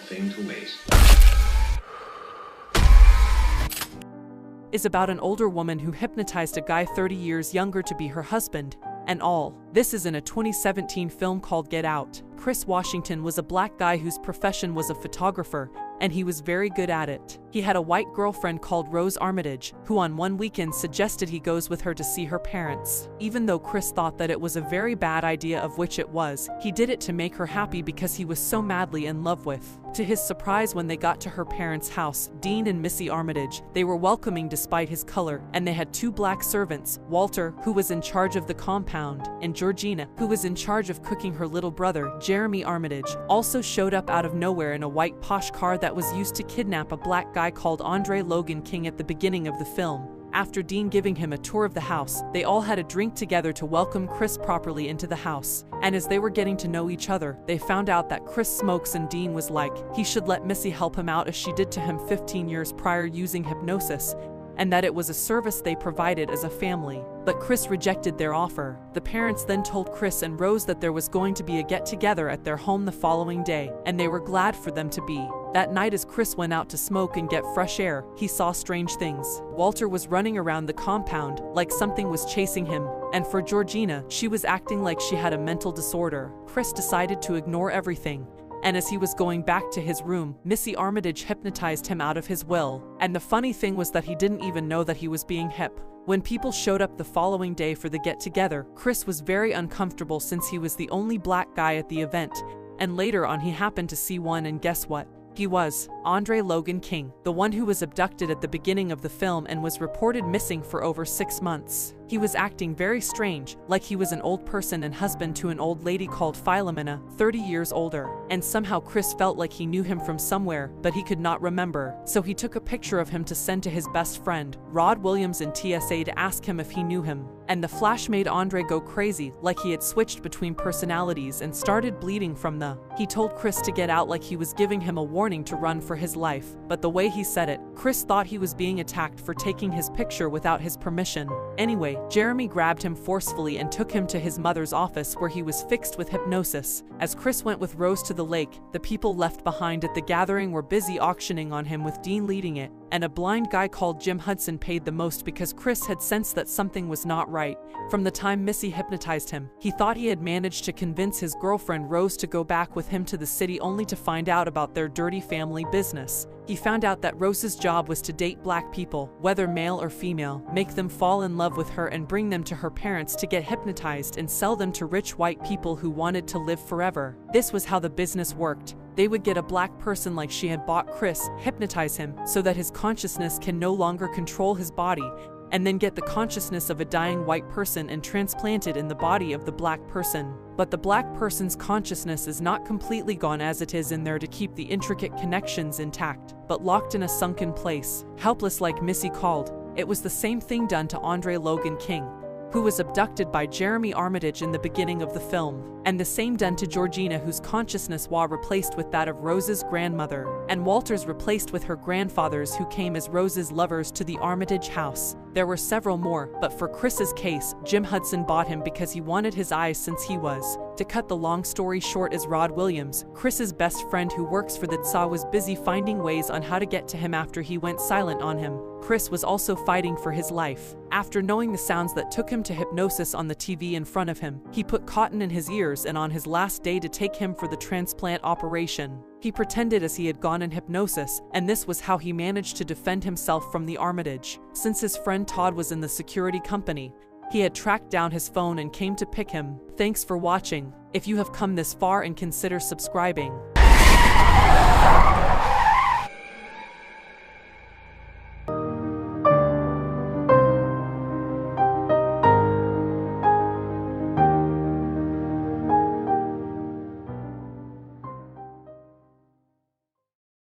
thing to waste. Is about an older woman who hypnotized a guy 30 years younger to be her husband, and all. This is in a 2017 film called Get Out. Chris Washington was a black guy whose profession was a photographer, and he was very good at it. He had a white girlfriend called Rose Armitage, who on one weekend suggested he goes with her to see her parents. Even though Chris thought that it was a very bad idea, of which it was, he did it to make her happy because he was so madly in love with. To his surprise, when they got to her parents' house, Dean and Missy Armitage, they were welcoming despite his color, and they had two black servants, Walter, who was in charge of the compound, and Georgina, who was in charge of cooking. Her little brother, Jeremy Armitage, also showed up out of nowhere in a white posh car that was used to kidnap a black guy called Andre Logan King at the beginning of the film. After Dean giving him a tour of the house, they all had a drink together to welcome Chris properly into the house. And as they were getting to know each other, they found out that Chris smokes, and Dean was like, he should let Missy help him out as she did to him 15 years prior using hypnosis, and that it was a service they provided as a family. But Chris rejected their offer. The parents then told Chris and Rose that there was going to be a get-together at their home the following day, and they were glad for them to be. That night, as Chris went out to smoke and get fresh air, he saw strange things. Walter was running around the compound like something was chasing him, and for Georgina, she was acting like she had a mental disorder. Chris decided to ignore everything, and as he was going back to his room, Missy Armitage hypnotized him out of his will. And the funny thing was that he didn't even know that he was being hip. When people showed up the following day for the get-together, Chris was very uncomfortable since he was the only black guy at the event, and later on he happened to see one, and guess what? He was Andre Logan King, the one who was abducted at the beginning of the film and was reported missing for over 6 months. He was acting very strange, like he was an old person and husband to an old lady called Philomena, 30 years older. And somehow Chris felt like he knew him from somewhere, but he could not remember. So he took a picture of him to send to his best friend, Rod Williams in TSA, to ask him if he knew him. And the flash made Andre go crazy, like he had switched between personalities and started bleeding from the. He told Chris to get out like he was giving him a warning to run for his life. But the way he said it, Chris thought he was being attacked for taking his picture without his permission. Anyway, Jeremy grabbed him forcefully and took him to his mother's office, where he was fixed with hypnosis. As Chris went with Rose to the lake, the people left behind at the gathering were busy auctioning on him, with Dean leading it, and a blind guy called Jim Hudson paid the most because Chris had sensed that something was not right. From the time Missy hypnotized him, he thought he had managed to convince his girlfriend Rose to go back with him to the city, only to find out about their dirty family business. He found out that Rose's job was to date black people, whether male or female, make them fall in love with her and bring them to her parents to get hypnotized and sell them to rich white people who wanted to live forever. This was how the business worked. They would get a black person like she had bought Chris, hypnotize him so that his consciousness can no longer control his body, and then get the consciousness of a dying white person and transplant it in the body of the black person. But the black person's consciousness is not completely gone, as it is in there to keep the intricate connections intact, but locked in a sunken place, helpless like Missy called. It was the same thing done to Andre Logan King, who was abducted by Jeremy Armitage in the beginning of the film, and the same done to Georgina, whose consciousness was replaced with that of Rose's grandmother, and Walter's replaced with her grandfathers, who came as Rose's lovers to the Armitage house. There were several more, but for Chris's case, Jim Hudson bought him because he wanted his eyes since he was. To cut the long story short, is Rod Williams, Chris's best friend who works for the TSA, was busy finding ways on how to get to him after he went silent on him. Chris was also fighting for his life. After knowing the sounds that took him to hypnosis on the TV in front of him, he put cotton in his ears, and on his last day to take him for the transplant operation, he pretended as he had gone in hypnosis, and this was how he managed to defend himself from the Armitage. Since his friend Todd was in the security company, he had tracked down his phone and came to pick him. Thanks for watching. If you have come this far, and consider subscribing.